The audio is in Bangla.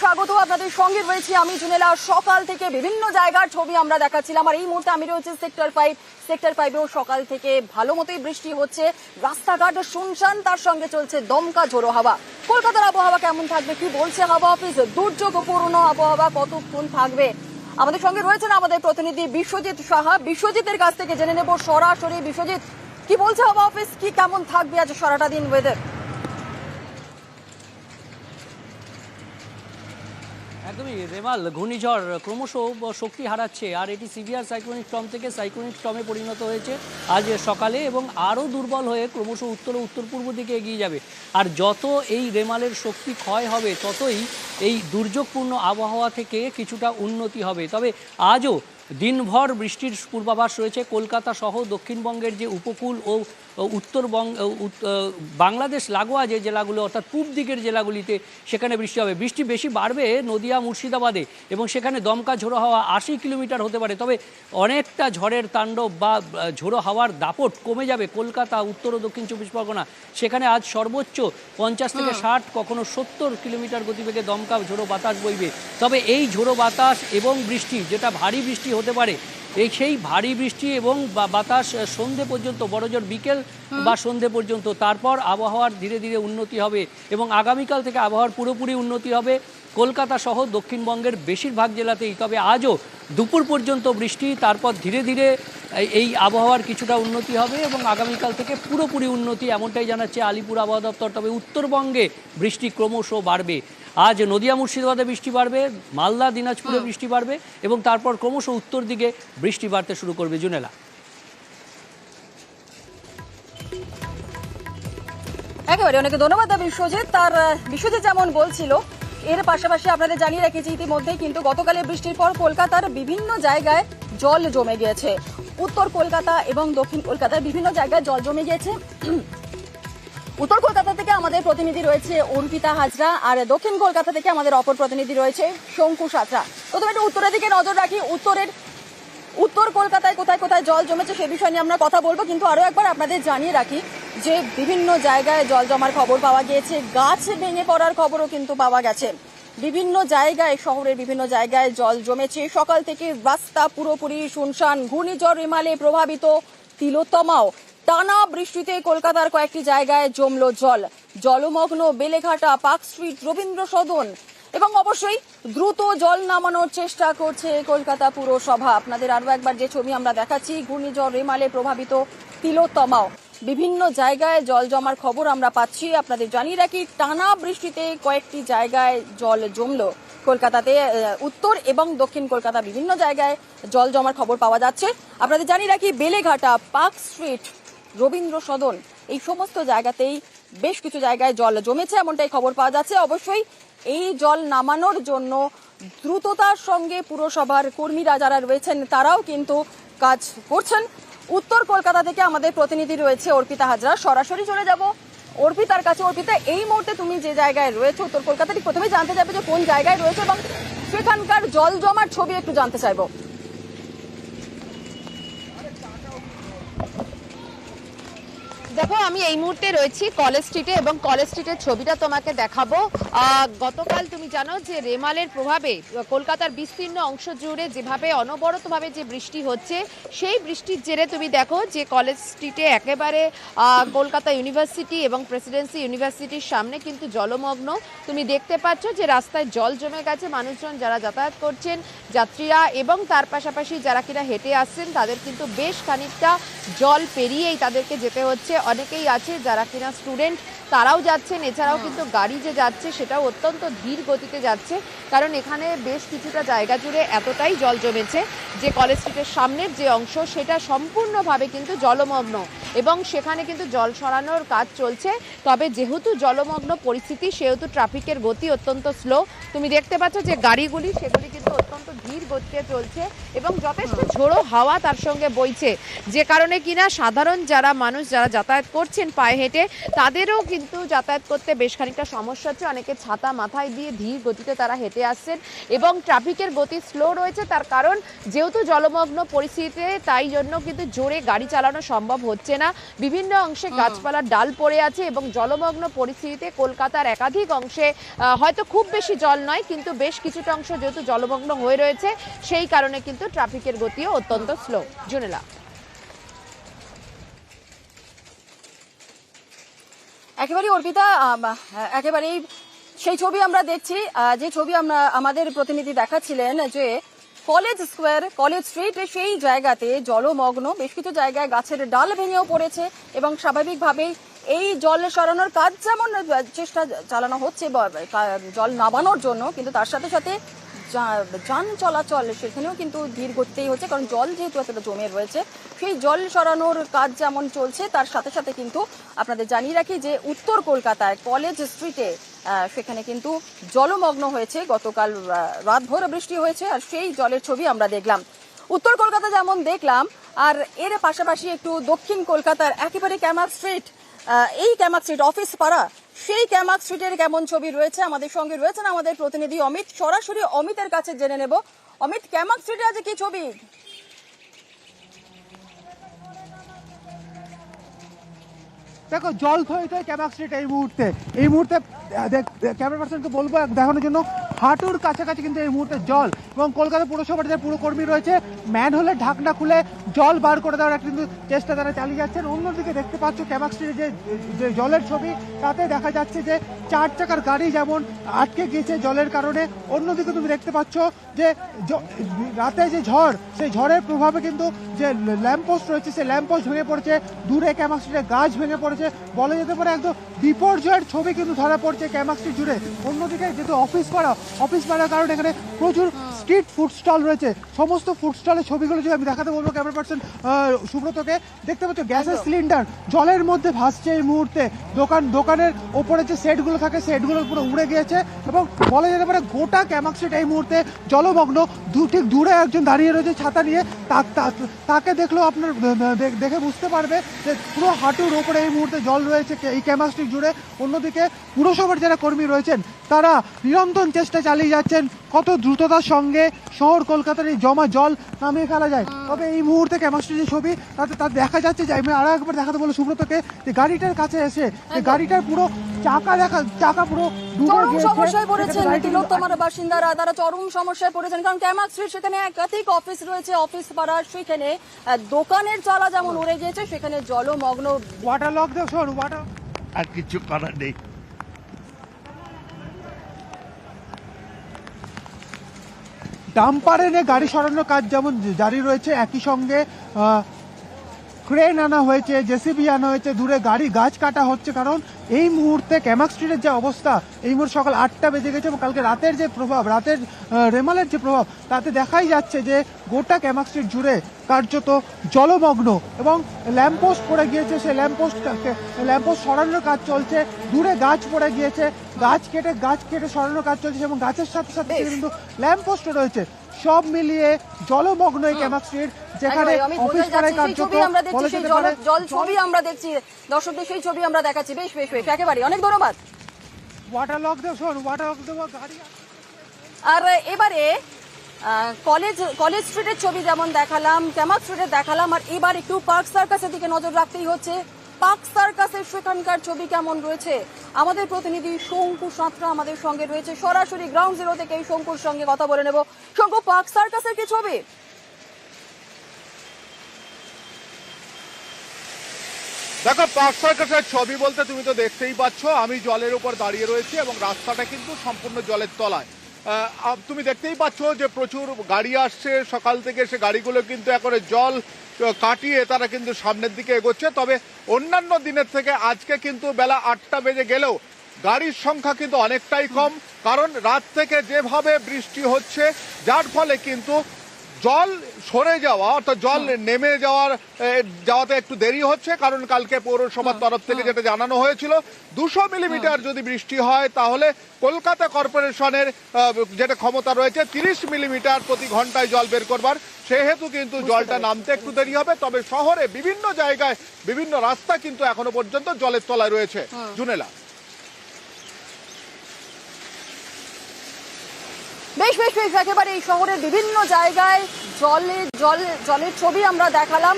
স্বাগত। আপনাদের সঙ্গে রয়েছি আমি জুনেলা। সকাল থেকে বিভিন্ন জায়গার ছবি আমরা দেখাচ্ছিলাম, আর এই মুহূর্তে আমি রয়েছে সেক্টর 5-এও সকাল থেকে ভালো মতোই বৃষ্টি হচ্ছে, রাস্তাঘাট শুনশান, তার সঙ্গে চলছে দমকা ঝোড়ো হাওয়া। কলকাতার আবহাওয়া কেমন থাকবে, কি বলছে হাওয়া অফিস? দুর্যোগপূর্ণ আবহাওয়া কতক্ষণ থাকবে? আমাদের সঙ্গে রয়েছেন আমাদের প্রতিনিধি বিশ্বজিৎ সাহা। বিশ্বজিতের কাছ থেকে জেনে নেব সরাসরি। বিশ্বজিৎ, কি বলছে হাওয়া অফিস, কি কেমন থাকবে আজ সারাটা দিন ওয়েদার? একদমই রেমাল, ঘূর্ণিঝড় ক্রমশ শক্তি হারাচ্ছে, আর এটি সিভিয়ার সাইক্লোনিক স্টর্ম থেকে সাইক্লোনিক স্টর্মে পরিণত হয়েছে আজ সকালে, এবং আরও দুর্বল হয়ে ক্রমশ উত্তর ও উত্তর পূর্ব দিকে এগিয়ে যাবে। আর যত এই রেমালের শক্তি ক্ষয় হবে, ততই এই দুর্যোগপূর্ণ আবহাওয়া থেকে কিছুটা উন্নতি হবে। তবে আজও দিনভর বৃষ্টির পূর্বাভাস রয়েছে। কলকাতা সহ দক্ষিণবঙ্গের যে উপকূল ও উত্তরবঙ্গ বাংলাদেশ লাগোয়া যে জেলাগুলো, অর্থাৎ পূব দিকের জেলাগুলিতে, সেখানে বৃষ্টি হবে। বৃষ্টি বেশি বাড়বে নদিয়া মুর্শিদাবাদে, এবং সেখানে দমকা ঝোড়ো হাওয়া 80 কিলোমিটার হতে পারে। তবে অনেকটা ঝড়ের তাণ্ডব বা ঝোড়ো হাওয়ার দাপট কমে যাবে কলকাতা, উত্তর ও দক্ষিণ 24 পরগনা। সেখানে আজ সর্বোচ্চ 50 থেকে 60, কখনো 70 কিলোমিটার গতিবেগে দমকা ঝোড়ো বাতাস বইবে। তবে এই ঝোড়ো বাতাস এবং বৃষ্টি, যেটা ভারী বৃষ্টি হতে পারে, সেই ভারী বৃষ্টি এবং বাতাস সন্ধে পর্যন্ত, বড়জোর বিকেল বা সন্ধে পর্যন্ত, তারপর আবহাওয়ার ধীরে ধীরে উন্নতি হবে, এবং আগামীকাল থেকে আবহাওয়ার পুরোপুরি উন্নতি হবে কলকাতা সহ দক্ষিণবঙ্গের বেশিরভাগ জেলাতেই। তবে আজও দুপুর পর্যন্ত বৃষ্টি, তারপর ধীরে ধীরে এই আবহাওয়ার কিছুটা উন্নতি হবে, এবং আগামীকাল থেকে পুরোপুরি উন্নতি, এমনটাই জানাচ্ছে আলিপুর আবহাওয়া দপ্তর। তবে উত্তরবঙ্গে বৃষ্টি ক্রমশ বাড়বে। আজ নদিয়া মুর্শিদাবাদে বৃষ্টি বাড়বে, মালদা দিনাজপুরে বৃষ্টি বাড়বে, এবং তারপর ক্রমশ উত্তর দিকে বৃষ্টি বাড়তে শুরু করবে। জুনেলা, একেবারে অনেক ধন্যবাদ বিশ্বজিৎ। বিশ্বজিৎ যেমন বলছিল, এর পাশাপাশি আপনাদের জানিয়ে রেখেছি ইতিমধ্যেই কিন্তু গতকালের বৃষ্টির পর কলকাতার বিভিন্ন জায়গায় জল জমে গিয়েছে। উত্তর কলকাতা এবং দক্ষিণ কলকাতার বিভিন্ন জায়গায় জল জমে গিয়েছে। উত্তর কলকাতা থেকে আমাদের প্রতিনিধি রয়েছে অর্পিতা হাজরা, আর দক্ষিণ কলকাতা থেকে আমাদের অপর প্রতিনিধি রয়েছে শঙ্কু সাঁতরা। প্রথমে একটু উত্তরের দিকে নজর রাখি। উত্তর কলকাতায় কোথায় কোথায় জল জমেছে সে বিষয় নিয়ে আমরা কথা বলবো, কিন্তু আরো একবার আপনাদের জানিয়ে রাখি যে বিভিন্ন জায়গায় জল জমার খবর পাওয়া গিয়েছে, গাছ ভেঙে পড়ার খবরও কিন্তু পাওয়া গেছে। বিভিন্ন জায়গায়, শহরের বিভিন্ন জায়গায় জল জমেছে। সকাল থেকে রাস্তা পুরোপুরি শুনশান। ঘূর্ণিঝড় রেমালে প্রভাবিত তিলোত্তমাও। টানা বৃষ্টিতে কলকাতার কয়েকটি জায়গায় জমলো জল। জলমগ্ন বেলেঘাটা, পার্ক স্ট্রিট, রবীন্দ্র সদন, এবং অবশ্যই দ্রুত জল নামানোর চেষ্টা করছে কলকাতা পুরসভা। আপনাদের আরো একবার যে ছবি আমরা দেখাচ্ছি, ঘূর্ণিঝড় রেমালে প্রভাবিত তিলোত্তমাও। বিভিন্ন জায়গায় জল জমার খবর আমরা পাচ্ছি। আপনাদের জানিয়ে রাখি, টানা বৃষ্টিতে কয়েকটি জায়গায় জল জমলো কলকাতাতে। উত্তর এবং দক্ষিণ কলকাতা বিভিন্ন জায়গায় জল জমার খবর পাওয়া যাচ্ছে। আপনাদের জানিয়ে রাখি, বেলেঘাটা, পার্ক স্ট্রিট, রবীন্দ্র সদন, এই সমস্ত জায়গাতেই বেশ কিছু জায়গায় জল জমেছে, এমনটাই খবর পাওয়া যাচ্ছে। অবশ্যই এই জল নামানোর জন্য দ্রুততার সঙ্গে পুরসভার কর্মীরা যারা রয়েছেন তারাও কিন্তু কাজ করছেন। উত্তর কলকাতা থেকে আমাদের প্রতিনিধি রয়েছে অর্পিতা হাজরা। সরাসরি চলে যাব অর্পিতার কাছে। অর্পিতা, এই মুহূর্তে তুমি যে জায়গায় রয়েছে উত্তর কলকাতা, ঠিক প্রথমে জানতে চাইবে যে কোন জায়গায় রয়েছে এবং সেখানকার জল জমার ছবি একটু জানতে চাইবো। দেখো, আমি এই মুহূর্তে রয়েছি কলেজ স্ট্রিটে, এবং কলেজ স্ট্রিটের ছবিটা তোমাকে দেখাবো। গতকাল তুমি জানো যে রেমালের প্রভাবে কলকাতার বিস্তীর্ণ অংশ জুড়ে যেভাবে অনবরতভাবে যে বৃষ্টি হচ্ছে, সেই বৃষ্টির জেরে তুমি দেখো যে কলেজ স্ট্রিটে একেবারে কলকাতা ইউনিভার্সিটি এবং প্রেসিডেন্সি ইউনিভার্সিটির সামনে কিন্তু জলমগ্ন। তুমি দেখতে পাচ্ছ যে রাস্তায় জল জমে গেছে। মানুষজন যারা যাতায়াত করছেন, যাত্রীরা, এবং তার পাশাপাশি যারা কিনা হেঁটে আসছেন, তাদের কিন্তু বেশ খানিকটা জল পেরিয়েই তাদেরকে যেতে হচ্ছে। অনেকেই আছে যারা কিনা স্টুডেন্ট, তারাও যাচ্ছেন। এছাড়াও কিন্তু গাড়ি যে যাচ্ছে সেটাও অত্যন্ত ধীর গতিতে যাচ্ছে, কারণ এখানে বেশ কিছুটা জায়গা জুড়ে এতটাই জল জমেছে যে কলেজ স্ট্রিটের সামনের যে অংশ সেটা সম্পূর্ণভাবে কিন্তু জলমগ্ন, এবং সেখানে কিন্তু জল সরানোর কাজ চলছে। তবে যেহেতু জলমগ্ন পরিস্থিতি, সেহেতু ট্রাফিকের গতি অত্যন্ত স্লো। তুমি দেখতে পাচ্ছ যে গাড়িগুলি, সেগুলি কিন্তু অত্যন্ত ধীর গতিতে চলছে এবং যথেষ্ট ঝোড়ো হাওয়া তার সঙ্গে বইছে, যে কারণে কিনা সাধারণ যারা মানুষ যারা যাতায়াত করছেন পায়ে হেঁটে তাদেরও কিন্তু যাতায়াত করতে বেশ খানিকটা সমস্যা হচ্ছে। অনেকে ছাতা মাথায় দিয়ে ধীর গতিতে তারা হেঁটে আসছেন এবং ট্রাফিকের গতি স্লো রয়েছে, তার কারণ যেহেতু জলমগ্ন পরিস্থিতিতে তাই জন্য কিন্তু জোরে গাড়ি চালানো সম্ভব হচ্ছে না। বিভিন্ন অংশে গাছপালার ডাল পড়ে আছে এবং জলমগ্ন পরিস্থিতিতে কলকাতার একাধিক অংশে হয়তো খুব বেশি জল নয়, কিন্তু বেশ কিছুটা অংশ যেহেতু জলমগ্ন হয়ে রয়েছে সেই কারণে কিন্তু ট্রাফিকের গতিও অত্যন্ত স্লো। জুনেলা, একেবারেই অর্পিতা, একেবারেই সেই ছবি আমরা দেখছি, যে ছবি আমরা আমাদের প্রতিনিধি দেখাচ্ছিলেন যে কলেজ স্কোয়ার, কলেজ স্ট্রিট, সেই জায়গাতে জলমগ্ন, বেশ কিছু জায়গায় গাছের ডাল ভেঙেও পড়েছে এবং স্বাভাবিকভাবেই এই জল সরানোর কাজ যেমন চেষ্টা চালানো হচ্ছে জল নামানোর জন্য, কিন্তু তার সাথে সাথে যান চলাচল সেখানেও কিন্তু ধীর গতিতেই হচ্ছে, কারণ জল যেহেতু এতটা জমে রয়েছে সেই জল সরানোর কাজ যেমন চলছে তার সাথে সাথে কিন্তু আপনাদের জানিয়ে রাখি যে উত্তর কলকাতায় কলেজ স্ট্রিটে সেখানে কিন্তু জলমগ্ন হয়েছে। গতকাল রাতভর বৃষ্টি হয়েছে আর সেই জলের ছবি আমরা দেখলাম। উত্তর কলকাতা যেমন দেখলাম, আর এর পাশাপাশি একটু দক্ষিণ কলকাতার একেবারে ক্যামাক স্ট্রিট, এই ক্যামাক স্ট্রিট অফিস পাড়া, সেই ক্যামাক স্ট্রিটের কেমন ছবি রয়েছে আমাদের সঙ্গে রয়েছেন আমাদের প্রতিনিধি অমিত। সরাসরি অমিতের কাছে জেনে নেব। অমিত, ক্যামাক স্ট্রিটে আজ কি ছবি? দেখো, জল থইতে ক্যামাক স্ট্রিট এই মুহূর্তে ক্যামেরা পার্সনকে বলবো দেখানোর জন্য, হাঁটুর কাছাকাছি কিন্তু এই মুহূর্তে জল, এবং কলকাতা পুরসভার যে পুরকর্মী রয়েছে ম্যানহোলের ঢাকনা খুলে জল বার করে দেওয়ার একটা কিন্তু চেষ্টা তারা চালিয়ে যাচ্ছেন। অন্যদিকে দেখতে পাচ্ছ ক্যামাক স্ট্রিটে যে জলের ছবি, তাতে দেখা যাচ্ছে যে 4 চাকার গাড়ি যেমন আটকে গিয়েছে জলের কারণে। অন্যদিকে তুমি দেখতে পাচ্ছ যে রাতে যে ঝড়, সেই ঝড়ের প্রভাবে কিন্তু যে ল্যাম্পপোস্ট রয়েছে সেই ল্যাম্পপোস্ট ভেঙে পড়েছে, দূরে ক্যামাক স্ট্রিটে গাছ ভেঙে পড়েছে, বলা যেতে পারে একদম বিপর্যয়ের ছবি কিন্তু ধরা পড়ছে ক্যামাক স্ট্রিট জুড়ে। অন্যদিকে যেহেতু অফিস পাড়ার কারণে এখানে প্রচুর স্ট্রিট ফুড স্টল রয়েছে, সমস্ত ফুড স্টলের ছবিগুলো যদি আমি দেখাতে বলবো ক্যামেরা পার্সন সুব্রতকে, দেখতে পাচ্ছ গ্যাসের সিলিন্ডার জলের মধ্যে ভাসছে এই মুহূর্তে। দোকানের ওপরে যে সেটগুলো থাকে সেটগুলো পুরো উড়ে গিয়েছে এবং বলা যেতে পারে গোটা ক্যামাক স্ট্রিট এই মুহূর্তে জলমগ্ন। ঠিক দূরে একজন দাঁড়িয়ে রয়েছে ছাতা নিয়ে, তাকে দেখলেও আপনার দেখে বুঝতে পারবে যে পুরো হাঁটুর ওপরে এই মুহূর্তে জল রয়েছে এই ক্যামাক স্ট্রিট জুড়ে। অন্যদিকে পুরসভার যারা কর্মী রয়েছেন তারা নিরন্তর চেষ্টা চালিয়ে যাচ্ছেন কত দ্রুততার সঙ্গে শহর কলকাতার এই জমা জল নামিয়ে ফেলা যায়। তবে এই মুহূর্তে ক্যামাক স্ট্রিটের ছবি, তাতে দেখা যাচ্ছে যে আমি আরো একবার দেখাতে বলে সুব্রতকে, যে গাড়িটার কাছে এসে গাড়িটার পুরো চাকা পুরো চরম সমস্যায় পড়েছেন তিলোত্তমার বাসিন্দারা, তারা চরম সমস্যায় পড়েছেন, কারণ ক্যামাক স্ট্রিট সেখানে একাধিক অফিস রয়েছে, অফিস পাড়ার সেখানে দোকানের চালা যেমন উড়ে গিয়েছে, সেখানে জলমগ্ন। ওয়াটার লক দেও, শোন ওয়াটার, আর কিছু করার নেই। ডাম্পার এনে গাড়ি সরানোর কাজ যেমন জারি রয়েছে, একই সঙ্গে ক্রেন আনা হয়েছে, জেসিবি আনা হয়েছে, দূরে গাছ কাটা হচ্ছে। কারণ এই মুহূর্তে ক্যামাক স্ট্রিটের যে অবস্থা, এই মুহূর্তে সকাল 8টা বেজে গেছে এবং কালকে রাতের যে প্রভাব, রাতের রেমালের যে প্রভাব, তাতে দেখাই যাচ্ছে যে গোটা ক্যামাক স্ট্রিট জুড়ে কার্যত জলমগ্ন এবং ল্যাম্পপোস্ট পড়ে গিয়েছে। সেই ল্যাম্পপোস্ট সরানোর কাজ চলছে, দূরে গাছ পড়ে গিয়েছে, গাছ কেটে সরানোর কাজ চলছে এবং গাছের সাথে সাথে কিন্তু ল্যাম্পপোস্টও রয়েছে। সব মিলিয়ে জলমগ্ন এই ক্যামাক স্ট্রিট, যেখানে অফিস পাড়ায় কার্যত জল ছবি আমরা দেখছি, দর্শকদের সেই ছবি আমরা দেখাচ্ছি। বেশ বেশ বেশ, একেবারে অনেক ধন্যবাদ। ওয়াটার লক দেও, শোন ওয়াটার লক দেবো গাড়ি। আর এবারে কলেজ স্ট্রিটের ছবি যেমন দেখালাম, ক্যামাক স্ট্রিটের দেখালাম, আর এবার একটু পার্ক সার্কাসের দিকে নজর রাখতেই হচ্ছে। পার্ক সার্কাসের সেখানকার ছবি কেমন রয়েছে, আমাদের প্রতিনিধি শঙ্কু সাঁতরা আমাদের সঙ্গে রয়েছে, সরাসরি গ্রাউন্ড জিরো থেকে এই শঙ্কুর সঙ্গে কথা বলে নেব। শঙ্কু, পার্ক সার্কাসের কি ছবি? দেখো, পার্ক সার্কাসের ছবি বলতে তুমি তো দেখতেই পাচ্ছ, আমি জলের উপর দাঁড়িয়ে রয়েছি এবং রাস্তাটা কিন্তু সম্পূর্ণ জলের তলায়। তুমি দেখতেই পাচ্ছ যে প্রচুর গাড়ি আসছে সকাল থেকে, সে গাড়িগুলো কিন্তু এখন জল কাটিয়ে তারা কিন্তু সামনের দিকে এগোচ্ছে। তবে অন্যান্য দিনের থেকে আজকে কিন্তু বেলা 8টা বেজে গেলেও গাড়ির সংখ্যা কিন্তু অনেকটাই কম, কারণ রাত থেকে যেভাবে বৃষ্টি হচ্ছে যার ফলে কিন্তু জল সরে যাওয়া অর্থাৎ জল নেমে যাওয়াতে একটু দেরি হচ্ছে, কারণ কালকে পৌরসভার তরফ থেকে যেটা জানানো হয়েছিল 200 মিলিমিটার যদি বৃষ্টি হয় তাহলে কলকাতা কর্পোরেশনের যেটা ক্ষমতা রয়েছে 30 মিলিমিটার প্রতি ঘন্টায় জল বের করবার, সেহেতু কিন্তু জলটা নামতে একটু দেরি হবে। তবে শহরে বিভিন্ন জায়গায় বিভিন্ন রাস্তা কিন্তু এখনো পর্যন্ত জলের তলায় রয়েছে। জুনেলা, বেশ বেশ বেশ একেবারে এই শহরের বিভিন্ন জায়গায় জলের ছবি আমরা দেখালাম।